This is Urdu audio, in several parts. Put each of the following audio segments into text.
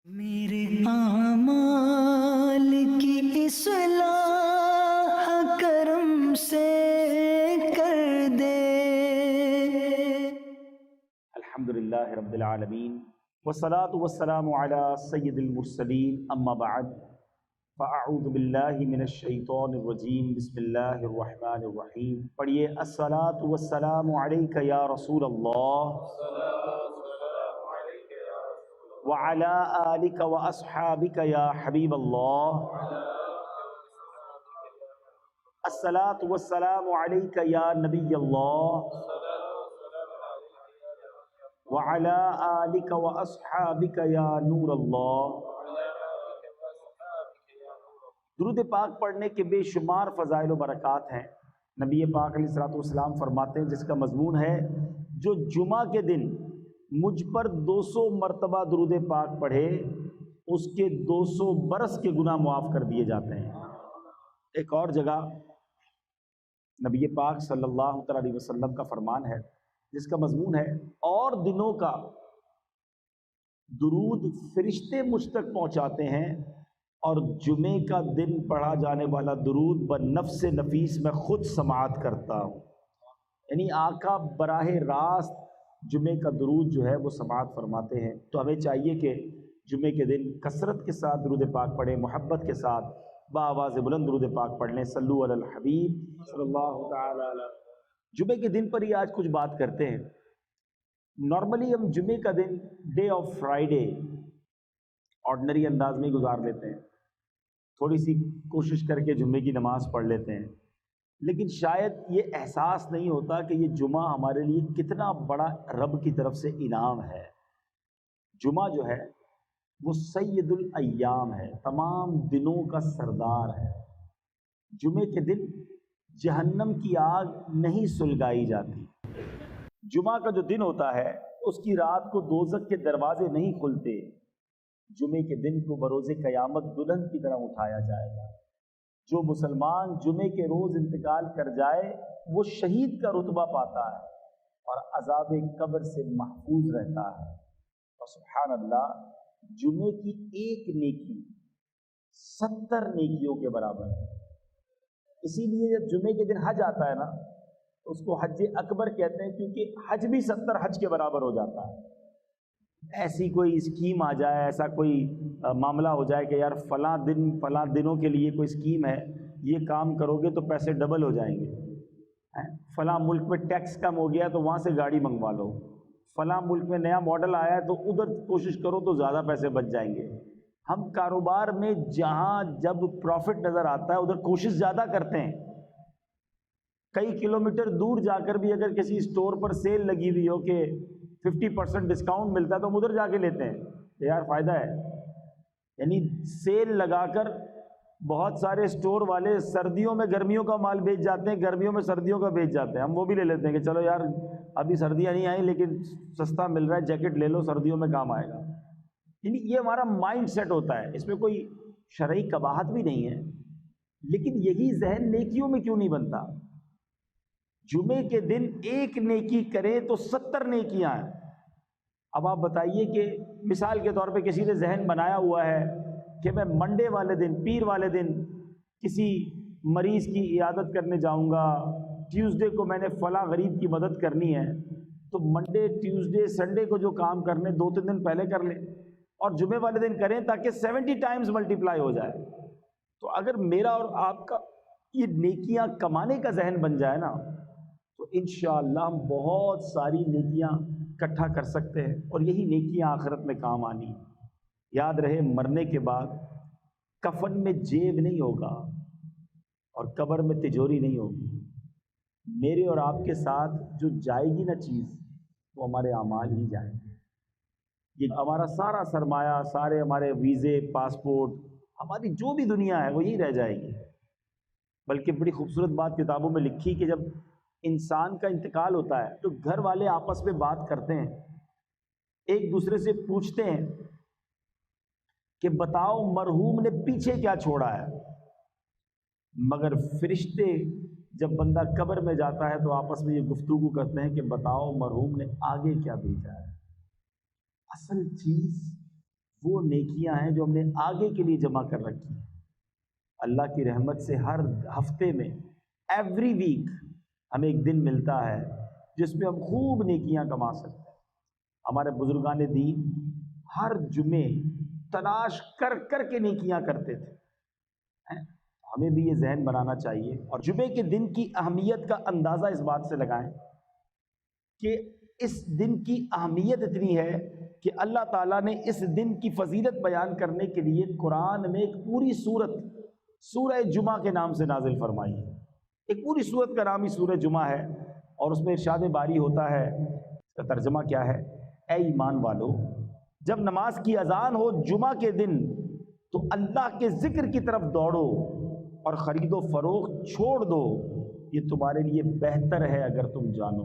میرے اعمال کی اصلاح کرم سے کر دے۔ الحمدللہ رب العالمین والصلاة والسلام علی سید المرسلین، اما بعد فاعوذ باللہ من الشیطان الرجیم، بسم اللہ الرحمن الرحیم۔ پڑھیے الصلاۃ والسلام علیک یا رسول اللہ وعلی آلک واصحابک یا حبیب اللہ۔ الصلاۃ والسلام علیک یا نبی اللہ وعلی آلک واصحابک یا نور اللہ۔ درود پاک پڑھنے کے بے شمار فضائل و برکات ہیں۔ نبی پاک علیہ الصلوۃ والسلام فرماتے ہیں، جس کا مضمون ہے جو جمعہ کے دن مجھ پر 200 مرتبہ درود پاک پڑھے اس کے 200 برس کے گناہ معاف کر دیے جاتے ہیں۔ ایک اور جگہ نبی پاک صلی اللہ تعالی علیہ وسلم کا فرمان ہے جس کا مضمون ہے اور دنوں کا درود فرشتے مجھ تک پہنچاتے ہیں اور جمعے کا دن پڑھا جانے والا درود بنفس نفیس میں خود سماعت کرتا ہوں۔ یعنی آقا براہ راست جمعے کا درود جو ہے وہ سماعت فرماتے ہیں۔ تو ہمیں چاہیے کہ جمعے کے دن کثرت کے ساتھ درود پاک پڑھیں، محبت کے ساتھ بآواز بلند درود پاک پڑھ لیں۔ صلو علی الحبیب صلی اللہ تعالی علیہ۔ جمعے کے دن پر ہی آج کچھ بات کرتے ہیں۔ نارملی ہم جمعے کا دن ڈے آف فرائیڈے آرڈنری انداز میں گزار لیتے ہیں، تھوڑی سی کوشش کر کے جمعے کی نماز پڑھ لیتے ہیں، لیکن شاید یہ احساس نہیں ہوتا کہ یہ جمعہ ہمارے لیے کتنا بڑا رب کی طرف سے انعام ہے۔ جمعہ جو ہے وہ سید الایام ہے، تمام دنوں کا سردار ہے۔ جمعے کے دن جہنم کی آگ نہیں سلگائی جاتی۔ جمعہ کا جو دن ہوتا ہے اس کی رات کو دوزخ کے دروازے نہیں کھلتے۔ جمعے کے دن کو بروز قیامت دلہن کی طرح اٹھایا جائے گا۔ جو مسلمان جمعے کے روز انتقال کر جائے وہ شہید کا رتبہ پاتا ہے اور عذاب قبر سے محفوظ رہتا ہے۔ اور سبحان اللہ، جمعے کی ایک نیکی 70 نیکیوں کے برابر ہے۔ اسی لیے جب جمعے کے دن حج آتا ہے نا تو اس کو حج اکبر کہتے ہیں، کیونکہ حج بھی 70 حج کے برابر ہو جاتا ہے۔ ایسی کوئی اسکیم آ جائے، ایسا کوئی معاملہ ہو جائے کہ یار فلاں دن فلاں دنوں کے لیے کوئی اسکیم ہے، یہ کام کرو گے تو پیسے ڈبل ہو جائیں گے، فلاں ملک میں ٹیکس کم ہو گیا تو وہاں سے گاڑی منگوا لو، فلاں ملک میں نیا ماڈل آیا ہے تو ادھر کوشش کرو تو زیادہ پیسے بچ جائیں گے۔ ہم کاروبار میں جہاں جب پروفٹ نظر آتا ہے ادھر کوشش زیادہ کرتے ہیں۔ کئی کلومیٹر دور جا کر بھی اگر کسی اسٹور پر سیل لگی ہوئی ہو کہ 50% ڈسکاؤنٹ ملتا ہے تو ہم ادھر جا کے لیتے ہیں کہ یار فائدہ ہے۔ یعنی سیل لگا کر بہت سارے اسٹور والے سردیوں میں گرمیوں کا مال بیچ جاتے ہیں، گرمیوں میں سردیوں کا بیچ جاتے ہیں، ہم وہ بھی لے لیتے ہیں کہ چلو یار ابھی سردیاں نہیں آئیں لیکن سستا مل رہا ہے، جیکٹ لے لو سردیوں میں کام آئے گا۔ یعنی یہ ہمارا مائنڈ سیٹ ہوتا ہے، اس میں کوئی شرعی قباحت بھی نہیں ہے، لیکن یہی ذہن نیکیوں میں کیوں نہیں بنتا؟ جمعے کے دن ایک نیکی کریں تو 70 نیکیاں ہیں۔ اب آپ بتائیے کہ مثال کے طور پہ کسی نے ذہن بنایا ہوا ہے کہ میں منڈے والے دن، پیر والے دن کسی مریض کی عیادت کرنے جاؤں گا، ٹیوزڈے کو میں نے فلاں غریب کی مدد کرنی ہے، تو منڈے ٹیوزڈے سنڈے کو جو کام کرنے 2-3 دن پہلے کر لیں اور جمعے والے دن کریں تاکہ 70 ٹائمز ملٹیپلائی ہو جائے۔ تو اگر میرا اور آپ کا یہ نیکیاں کمانے کا ذہن بن جائے نا تو انشاءاللہ ہم بہت ساری نیکیاں اکٹھا کر سکتے ہیں، اور یہی نیکیاں آخرت میں کام آنی۔ یاد رہے، مرنے کے بعد کفن میں جیب نہیں ہوگا اور قبر میں تجوری نہیں ہوگی۔ میرے اور آپ کے ساتھ جو جائے گی نا چیز وہ ہمارے اعمال ہی جائیں گے۔ یہ ہمارا سارا سرمایہ، سارے ہمارے ویزے، پاسپورٹ، ہماری جو بھی دنیا ہے وہ یہی رہ جائے گی۔ بلکہ بڑی خوبصورت بات کتابوں میں لکھی کہ جب انسان کا انتقال ہوتا ہے تو گھر والے آپس میں بات کرتے ہیں، ایک دوسرے سے پوچھتے ہیں کہ بتاؤ مرحوم نے پیچھے کیا چھوڑا ہے، مگر فرشتے جب بندہ قبر میں جاتا ہے تو آپس میں یہ گفتگو کرتے ہیں کہ بتاؤ مرحوم نے آگے کیا بھیجا ہے۔ اصل چیز وہ نیکیاں ہیں جو ہم نے آگے کے لیے جمع کر رکھی ہیں۔ اللہ کی رحمت سے ہر ہفتے میں ایوری ویک ہمیں ایک دن ملتا ہے جس میں ہم خوب نیکیاں کما سکتے ہیں۔ ہمارے بزرگان دین ہر جمعے تلاش کر کر کے نیکیاں کرتے تھے۔ ہمیں بھی یہ ذہن بنانا چاہیے، اور جمعے کے دن کی اہمیت کا اندازہ اس بات سے لگائیں کہ اس دن کی اہمیت اتنی ہے کہ اللہ تعالیٰ نے اس دن کی فضیلت بیان کرنے کے لیے قرآن میں ایک پوری سورت سورہ جمعہ کے نام سے نازل فرمائی ہے۔ ایک پوری سورت کا نام ہی سورہ جمعہ ہے، اور اس میں ارشاد باری ہوتا ہے، اس کا ترجمہ کیا ہے؟ اے ایمان والو، جب نماز کی اذان ہو جمعہ کے دن تو اللہ کے ذکر کی طرف دوڑو اور خرید و فروخت چھوڑ دو، یہ تمہارے لیے بہتر ہے اگر تم جانو۔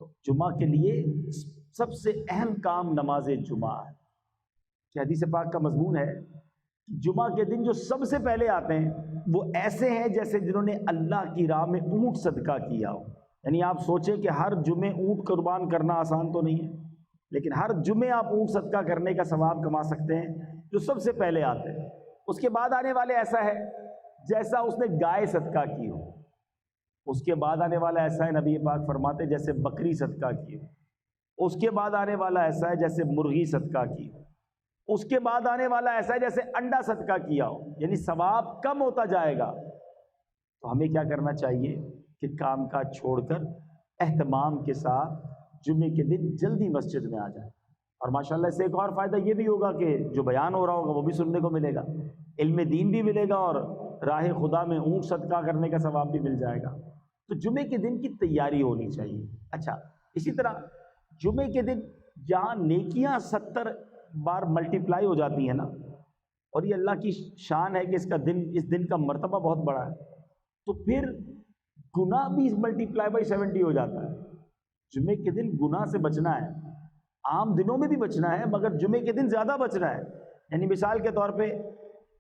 تو جمعہ کے لیے سب سے اہم کام نماز جمعہ ہے کہ حدیث پاک کا مضمون ہے کہ جمعہ کے دن جو سب سے پہلے آتے ہیں وہ ایسے ہیں جیسے جنہوں نے اللہ کی راہ میں اونٹ صدقہ کیا ہو۔ یعنی آپ سوچیں کہ ہر جمعے اونٹ قربان کرنا آسان تو نہیں ہے، لیکن ہر جمعے آپ اونٹ صدقہ کرنے کا ثواب کما سکتے ہیں جو سب سے پہلے آتے ہیں۔ اس کے بعد آنے والے ایسا ہے جیسا اس نے گائے صدقہ کی ہو، اس کے بعد آنے والا ایسا ہے، نبی پاک فرماتے جیسے بکری صدقہ کی ہو، اس کے بعد آنے والا ایسا ہے جیسے مرغی صدقہ کی ہو، اس کے بعد آنے والا ایسا ہے جیسے انڈا صدقہ کیا ہو، یعنی ثواب کم ہوتا جائے گا۔ تو ہمیں کیا کرنا چاہیے کہ کام کاج چھوڑ کر اہتمام کے ساتھ جمعے کے دن جلدی مسجد میں آ جائیں، اور ماشاءاللہ سے ایک اور فائدہ یہ بھی ہوگا کہ جو بیان ہو رہا ہوگا وہ بھی سننے کو ملے گا، علم دین بھی ملے گا، اور راہ خدا میں اونٹ صدقہ کرنے کا ثواب بھی مل جائے گا۔ تو جمعے کے دن کی تیاری ہونی چاہیے۔ اچھا، اسی طرح جمعے کے دن جہاں نیکیاں 70 بار ملٹیپلائی ہو جاتی ہیں نا، اور یہ اللہ کی شان ہے کہ اس دن کا مرتبہ بہت بڑا ہے، تو پھر گناہ بھی ملٹیپلائی بائی 70 ہو جاتا ہے۔ جمعے کے دن گناہ سے بچنا ہے، عام دنوں میں بھی بچنا ہے مگر جمعے کے دن زیادہ بچنا ہے۔ یعنی مثال کے طور پہ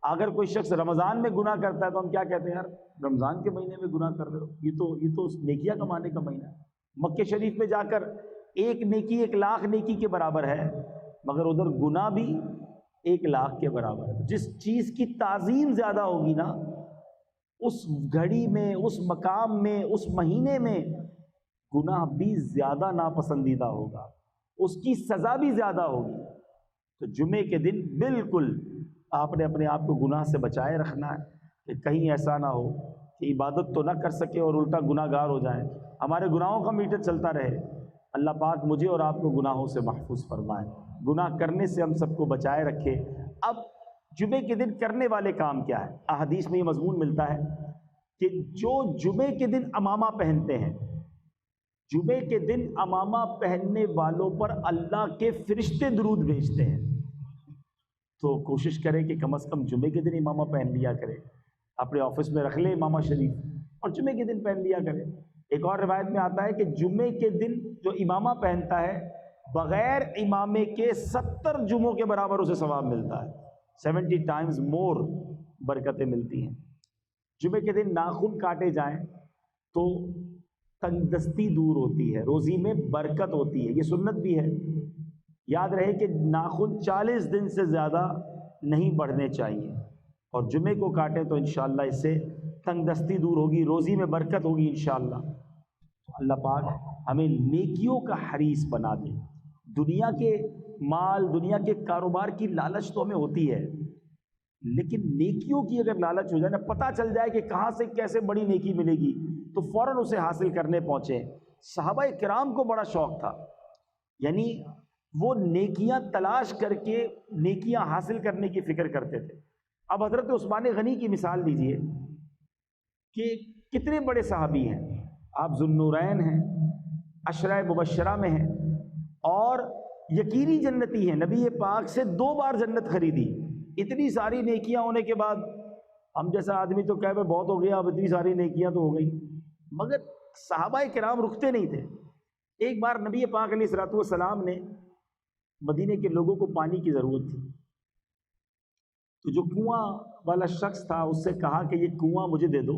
اگر کوئی شخص رمضان میں گناہ کرتا ہے تو ہم کیا کہتے ہیں؟ یار رمضان کے مہینے میں گناہ کر رہے ہو، یہ تو نیکیاں کمانے کا مہینہ ہے۔ مکہ شریف میں جا کر ایک نیکی 1,00,000 نیکی کے برابر ہے، مگر ادھر گناہ بھی 1,00,000 کے برابر ہے۔ جس چیز کی تعظیم زیادہ ہوگی نا، اس گھڑی میں، اس مقام میں، اس مہینے میں گناہ بھی زیادہ ناپسندیدہ ہوگا، اس کی سزا بھی زیادہ ہوگی۔ تو جمعے کے دن بالکل آپ نے اپنے آپ کو گناہ سے بچائے رکھنا ہے کہ کہیں ایسا نہ ہو کہ عبادت تو نہ کر سکے اور الٹا گناہ گار ہو جائیں، ہمارے گناہوں کا میٹر چلتا رہے۔ اللہ پاک مجھے اور آپ کو گناہوں سے محفوظ فرمائے، گناہ کرنے سے ہم سب کو بچائے رکھے۔ اب جمعے کے دن کرنے والے کام کیا ہے؟ احادیث میں یہ مضمون ملتا ہے کہ جو جمعے کے دن عمامہ پہنتے ہیں، جمعے کے دن عمامہ پہننے والوں پر اللہ کے فرشتے درود بھیجتے ہیں۔ تو کوشش کریں کہ کم از کم جمعے کے دن امامہ پہن لیا کرے، اپنے آفس میں رکھ لیں امامہ شریف، اور جمعے کے دن پہن لیا کرے۔ ایک اور روایت میں آتا ہے کہ جمعے کے دن جو امامہ پہنتا ہے بغیر امامے کے 70 جمعوں کے برابر اسے ثواب ملتا ہے، 70 ٹائمز مور برکتیں ملتی ہیں۔ جمعے کے دن ناخن کاٹے جائیں تو تنگ دستی دور ہوتی ہے، روزی میں برکت ہوتی ہے، یہ سنت بھی ہے۔ یاد رہے کہ ناخن 40 دن سے زیادہ نہیں بڑھنے چاہیے، اور جمعے کو کاٹیں تو انشاءاللہ اس سے تنگ دستی دور ہوگی، روزی میں برکت ہوگی انشاءاللہ۔ اللہ پاک ہمیں نیکیوں کا حریص بنا دے۔ دنیا کے مال، دنیا کے کاروبار کی لالچ تو ہمیں ہوتی ہے، لیکن نیکیوں کی اگر لالچ ہو جائے نا، پتہ چل جائے کہ کہاں سے کیسے بڑی نیکی ملے گی، تو فوراً اسے حاصل کرنے پہنچے۔ صحابہ کرام کو بڑا شوق تھا، یعنی وہ نیکیاں تلاش کر کے نیکیاں حاصل کرنے کی فکر کرتے تھے۔ اب حضرت عثمان غنی کی مثال لیجئے کہ کتنے بڑے صحابی ہیں، آپ ذوالنورین ہیں، عشرہ مبشرہ میں ہیں، اور یقینی جنتی ہیں، نبی پاک سے 2 بار جنت خریدی۔ اتنی ساری نیکیاں ہونے کے بعد ہم جیسا آدمی تو کہے بہت ہو گیا، اب اتنی ساری نیکیاں تو ہو گئی، مگر صحابہ کرام رکتے نہیں تھے۔ ایک بار نبی پاک علیہ الصلوۃ والسلام نے مدینے کے لوگوں کو پانی کی ضرورت تھی، تو جو کنواں والا شخص تھا اس سے کہا کہ یہ کنواں مجھے دے دو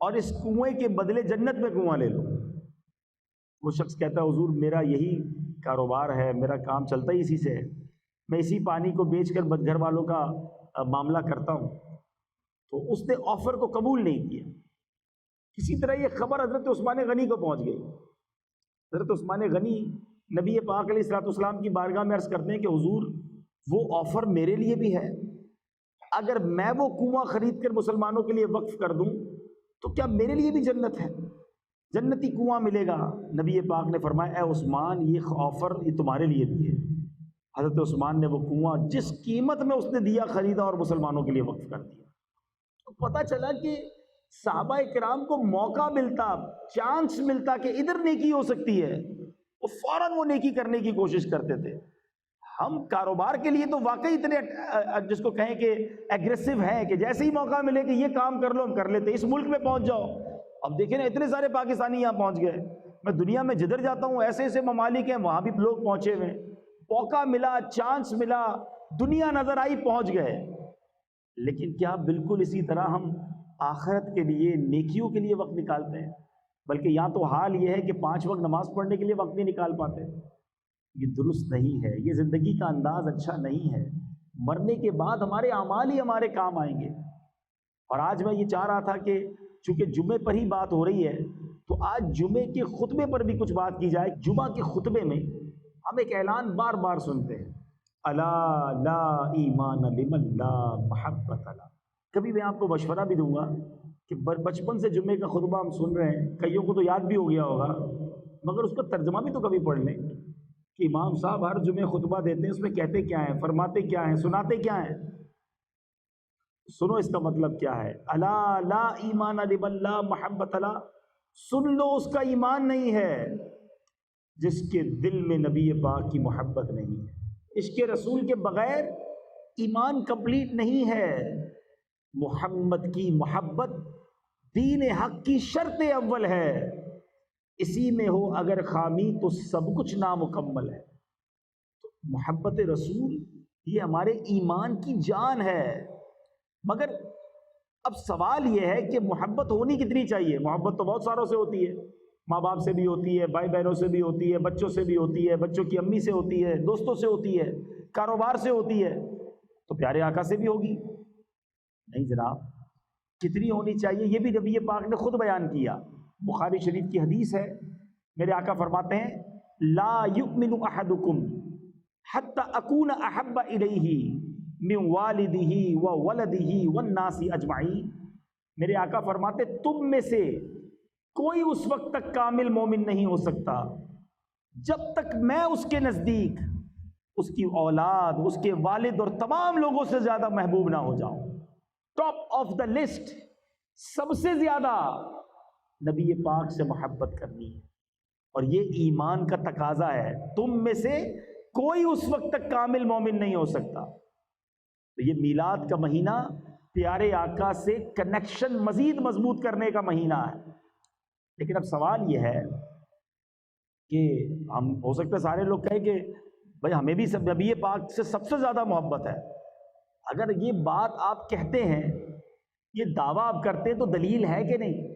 اور اس کنویں کے بدلے جنت میں کنواں لے لو۔ وہ شخص کہتا ہے حضور میرا یہی کاروبار ہے، میرا کام چلتا ہی اسی سے ہے، میں اسی پانی کو بیچ کر گھر والوں کا معاملہ کرتا ہوں. تو اس نے آفر کو قبول نہیں کیا. کسی طرح یہ خبر حضرت عثمان غنی کو پہنچ گئی. حضرت عثمان غنی نبی پاک علیہ الصلوۃ والسلام کی بارگاہ میں عرض کرتے ہیں کہ حضور وہ آفر میرے لیے بھی ہے، اگر میں وہ کنواں خرید کر مسلمانوں کے لیے وقف کر دوں تو کیا میرے لیے بھی جنت ہے، جنتی کنواں ملے گا؟ نبی پاک نے فرمایا اے عثمان یہ آفر یہ تمہارے لیے بھی ہے. حضرت عثمان نے وہ کنواں جس قیمت میں اس نے دیا خریدا اور مسلمانوں کے لیے وقف کر دیا. تو پتہ چلا کہ صحابہ کرام کو موقع ملتا، چانس ملتا کہ ادھر نیکی ہو سکتی ہے، وہ فوراً وہ نیکی کرنے کی کوشش کرتے تھے. ہم کاروبار کے لیے تو واقعی اتنے جس کو کہیں کہ ایگریسو ہیں کہ جیسے ہی موقع ملے کہ یہ کام کر لو ہم کر لیتے. اس ملک میں پہنچ جاؤ، اب دیکھیں نا اتنے سارے پاکستانی یہاں پہنچ گئے. میں دنیا میں جدھر جاتا ہوں ایسے ایسے ممالک ہیں وہاں بھی لوگ پہنچے ہوئے. موقع ملا، چانس ملا، دنیا نظر آئی، پہنچ گئے. لیکن کیا بالکل اسی طرح ہم آخرت کے لیے نیکیوں کے لیے وقت نکالتے ہیں؟ بلکہ یہاں تو حال یہ ہے کہ 5 وقت نماز پڑھنے کے لیے وقت نہیں نکال پاتے. یہ درست نہیں ہے، یہ زندگی کا انداز اچھا نہیں ہے. مرنے کے بعد ہمارے اعمال ہی ہمارے کام آئیں گے. اور آج میں یہ چاہ رہا تھا کہ چونکہ جمعے پر ہی بات ہو رہی ہے تو آج جمعے کے خطبے پر بھی کچھ بات کی جائے. جمعہ کے خطبے میں ہم ایک اعلان بار بار سنتے ہیں، الا لا ایمان لمن لا محبت له. کبھی میں آپ کو مشورہ بھی دوں گا کہ بچپن سے جمعے کا خطبہ ہم سن رہے ہیں، کئیوں کو تو یاد بھی ہو گیا ہوگا، مگر اس کا ترجمہ بھی تو کبھی پڑھ لیں کہ امام صاحب ہر جمعے خطبہ دیتے ہیں، اس میں کہتے کیا ہیں، فرماتے کیا ہیں، سناتے کیا ہیں. سنو اس کا مطلب کیا ہے. الا لا ایمان لمن لا محبت له، سن لو اس کا ایمان نہیں ہے جس کے دل میں نبی پاک کی محبت نہیں ہے. عشق رسول کے بغیر ایمان کمپلیٹ نہیں ہے. محمد کی محبت دین حق کی شرط اول ہے، اسی میں ہو اگر خامی تو سب کچھ نامکمل ہے. تو محبت رسول یہ ہمارے ایمان کی جان ہے. مگر اب سوال یہ ہے کہ محبت ہونی کتنی چاہیے؟ محبت تو بہت ساروں سے ہوتی ہے، ماں باپ سے بھی ہوتی ہے، بھائی بہنوں سے بھی ہوتی ہے، بچوں سے بھی ہوتی ہے، بچوں کی امی سے ہوتی ہے، دوستوں سے ہوتی ہے، کاروبار سے ہوتی ہے. تو پیارے آقا سے بھی ہوگی؟ نہیں جناب. کتنی ہونی چاہیے یہ بھی نبی پاک نے خود بیان کیا. بخاری شریف کی حدیث ہے، میرے آقا فرماتے ہیں لا یؤمن احدکم حتی اکون احب الیہ من والدہ وولدہ والناس اجمعین. میرے آقا فرماتے تم میں سے کوئی اس وقت تک کامل مومن نہیں ہو سکتا جب تک میں اس کے نزدیک اس کی اولاد، اس کے والد اور تمام لوگوں سے زیادہ محبوب نہ ہو جاؤں. ٹاپ آف دا لسٹ، سب سے زیادہ نبی پاک سے محبت کرنی ہے. اور یہ ایمان کا تقاضا ہے. تم میں سے کوئی اس وقت تک کامل مومن نہیں ہو سکتا. تو یہ میلاد کا مہینہ پیارے آقا سے کنیکشن مزید مضبوط کرنے کا مہینہ ہے. لیکن اب سوال یہ ہے کہ ہم ہو سکتا ہے سارے لوگ کہیں کہ بھائی ہمیں بھی نبی پاک سے سب سے زیادہ محبت ہے. اگر یہ بات آپ کہتے ہیں، یہ دعویٰ آپ کرتے ہیں تو دلیل ہے کہ نہیں؟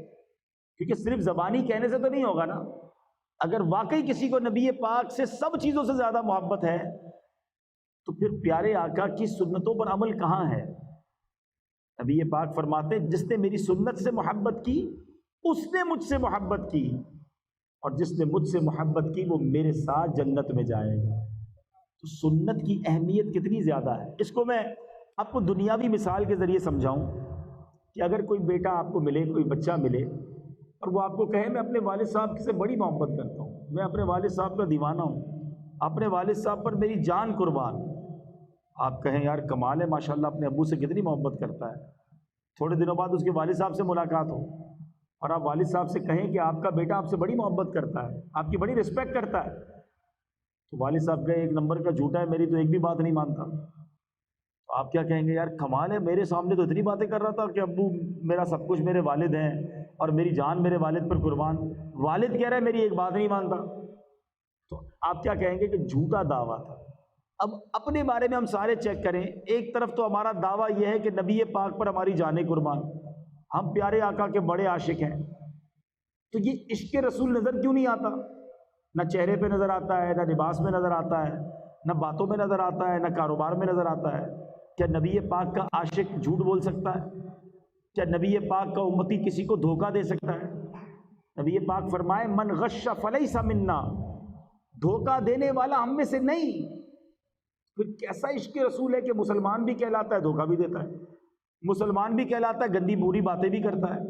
کیونکہ صرف زبانی کہنے سے تو نہیں ہوگا نا. اگر واقعی کسی کو نبی پاک سے سب چیزوں سے زیادہ محبت ہے تو پھر پیارے آقا کی سنتوں پر عمل کہاں ہے؟ نبی پاک فرماتے جس نے میری سنت سے محبت کی اس نے مجھ سے محبت کی، اور جس نے مجھ سے محبت کی وہ میرے ساتھ جنت میں جائے گا. تو سنت کی اہمیت کتنی زیادہ ہے. اس کو میں آپ کو دنیاوی مثال کے ذریعے سمجھاؤں کہ اگر کوئی بیٹا آپ کو ملے، کوئی بچہ ملے اور وہ آپ کو کہے میں اپنے والد صاحب سے بڑی محبت کرتا ہوں، میں اپنے والد صاحب کا دیوانہ ہوں، اپنے والد صاحب پر میری جان قربان. آپ کہیں یار کمال ہے، ماشاءاللہ اپنے ابو سے کتنی محبت کرتا ہے. تھوڑے دنوں بعد اس کے والد صاحب سے ملاقات ہو اور آپ والد صاحب سے کہیں کہ آپ کا بیٹا آپ سے بڑی محبت کرتا ہے، آپ کی بڑی رسپیکٹ کرتا ہے، تو والد صاحب کہیں ایک نمبر کا جھوٹا ہے، میری تو ایک بھی بات نہیں مانتا. تو آپ کیا کہیں گے؟ یار کمال ہے، میرے سامنے تو اتنی باتیں کر رہا تھا کہ ابو میرا سب کچھ، میرے والد ہیں اور میری جان میرے والد پر قربان، والد کہہ رہا ہے میری ایک بات نہیں مانتا. تو آپ کیا کہیں گے کہ جھوٹا دعویٰ تھا. اب اپنے بارے میں ہم سارے چیک کریں. ایک طرف تو ہمارا دعویٰ یہ ہے کہ نبی پاک پر ہماری جانیں قربان، ہم پیارے آقا کے بڑے عاشق ہیں. تو یہ عشق رسول نظر کیوں نہیں آتا؟ نہ چہرے پہ نظر آتا ہے، نہ لباس میں نظر آتا ہے، نہ باتوں میں نظر آتا ہے، نہ کاروبار میں نظر آتا ہے۔ کیا نبی پاک کا عاشق جھوٹ بول سکتا ہے؟ کیا نبی پاک کا امتی کسی کو دھوکہ دے سکتا ہے؟ نبی پاک فرمائے من غش فلیس منا، دھوکہ دینے والا ہم میں سے نہیں۔ پھر کیسا عشق رسول ہے کہ مسلمان بھی کہلاتا ہے دھوکہ بھی دیتا ہے، مسلمان بھی کہلاتا ہے گندی بری باتیں بھی کرتا ہے،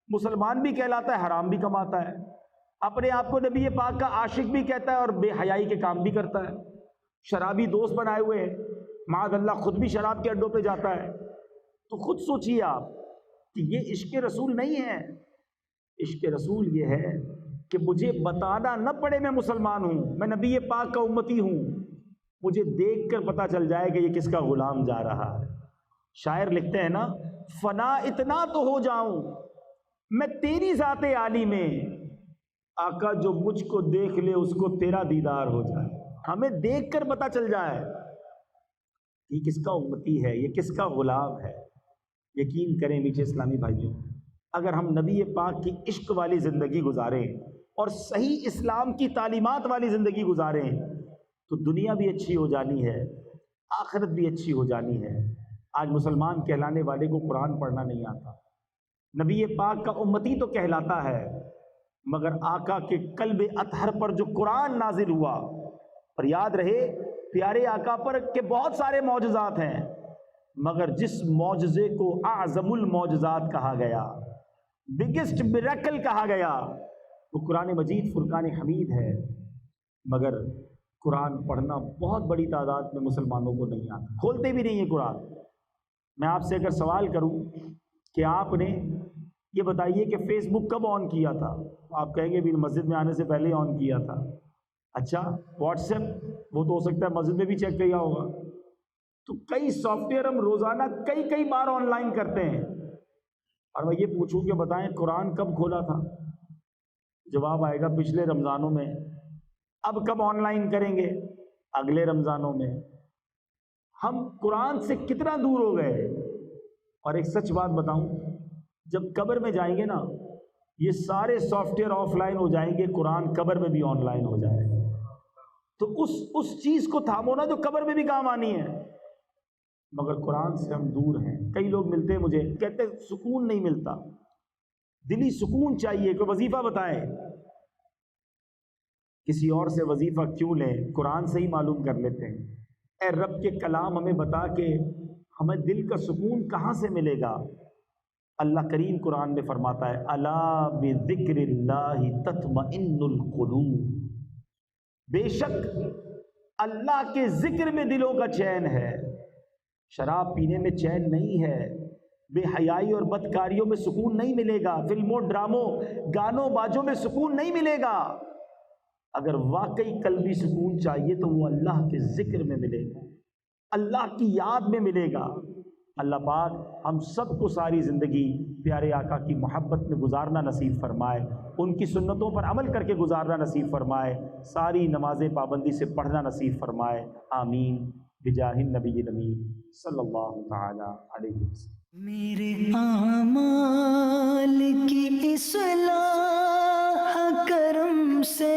مسلمان بھی کہلاتا ہے حرام بھی کماتا ہے، اپنے آپ کو نبی پاک کا عاشق بھی کہتا ہے اور بے حیائی کے کام بھی کرتا ہے، شرابی دوست بنائے ہوئے ہیں، معاذ اللہ خود بھی شراب کے اڈوں پہ جاتا ہے۔ تو خود سوچئے آپ کہ یہ عشق رسول نہیں ہے۔ عشق رسول یہ ہے کہ مجھے بتانا نہ پڑے میں مسلمان ہوں، میں نبی پاک کا امتی ہوں، مجھے دیکھ کر پتہ چل جائے کہ یہ کس کا غلام جا رہا ہے۔ شاعر لکھتے ہیں نا، فنا اتنا تو ہو جاؤں میں تیری ذات عالی میں، آقا جو مجھ کو دیکھ لے اس کو تیرا دیدار ہو جائے۔ ہمیں دیکھ کر پتہ چل جائے یہ کس کا امتی ہے، یہ کس کا غلام ہے۔ یقین کریں میٹھے اسلامی بھائیوں، اگر ہم نبی پاک کی عشق والی زندگی گزاریں اور صحیح اسلام کی تعلیمات والی زندگی گزاریں تو دنیا بھی اچھی ہو جانی ہے، آخرت بھی اچھی ہو جانی ہے۔ آج مسلمان کہلانے والے کو قرآن پڑھنا نہیں آتا، نبی پاک کا امتی تو کہلاتا ہے، مگر آقا کے قلب اطہر پر جو قرآن نازل ہوا، اور یاد رہے پیارے آقا پر کہ بہت سارے معجزات ہیں، مگر جس معجزے کو اعظم المعجزات کہا گیا، بگیسٹ میریکل کہا گیا، وہ قرآن مجید فرقان حمید ہے۔ مگر قرآن پڑھنا بہت بڑی تعداد میں مسلمانوں کو نہیں آتا، کھولتے بھی نہیں ہیں قرآن۔ میں آپ سے اگر سوال کروں کہ آپ نے یہ بتائیے کہ فیس بک کب آن کیا تھا، آپ کہیں گے بھی مسجد میں آنے سے پہلے آن کیا تھا۔ اچھا واٹس ایپ، وہ تو ہو سکتا ہے مسجد میں بھی چیک کیا ہوگا۔ تو کئی سافٹ ویئر ہم روزانہ کئی بار آن لائن کرتے ہیں، اور میں یہ پوچھوں کہ بتائیں قرآن کب کھولا تھا؟ جواب آئے گا پچھلے رمضانوں میں۔ اب کب آن لائن کریں گے؟ اگلے رمضانوں میں۔ ہم قرآن سے کتنا دور ہو گئے۔ اور ایک سچ بات بتاؤں، جب قبر میں جائیں گے نا، یہ سارے سافٹ ویئر آف لائن ہو جائیں گے، قرآن قبر میں بھی آن لائن ہو جائے گا۔ تو اس چیز کو تھامو نا جو قبر میں بھی کام آنی ہے، مگر قرآن سے ہم دور ہیں۔ کئی لوگ ملتے ہیں مجھے، کہتے ہیں سکون نہیں ملتا، دلی سکون چاہیے، کوئی وظیفہ بتائیں۔ کسی اور سے وظیفہ کیوں لیں، قرآن سے ہی معلوم کر لیتے ہیں۔ اے رب کے کلام ہمیں بتا کہ ہمیں دل کا سکون کہاں سے ملے گا۔ اللہ کریم قرآن میں فرماتا ہے الا بذکر اللہ تطمئن القلوب، بے شک اللہ کے ذکر میں دلوں کا چین ہے۔ شراب پینے میں چین نہیں ہے، بے حیائی اور بدکاریوں میں سکون نہیں ملے گا، فلموں ڈراموں گانوں باجوں میں سکون نہیں ملے گا۔ اگر واقعی قلبی سکون چاہیے تو وہ اللہ کے ذکر میں ملے گا، اللہ کی یاد میں ملے گا۔ اللہ پاک ہم سب کو ساری زندگی پیارے آقا کی محبت میں گزارنا نصیب فرمائے، ان کی سنتوں پر عمل کر کے گزارنا نصیب فرمائے، ساری نمازیں پابندی سے پڑھنا نصیب فرمائے، آمین بجاہ النبی الامین صلی اللہ تعالی علیہ وسلم۔ میرے اعمال کی اصلاح کرم سے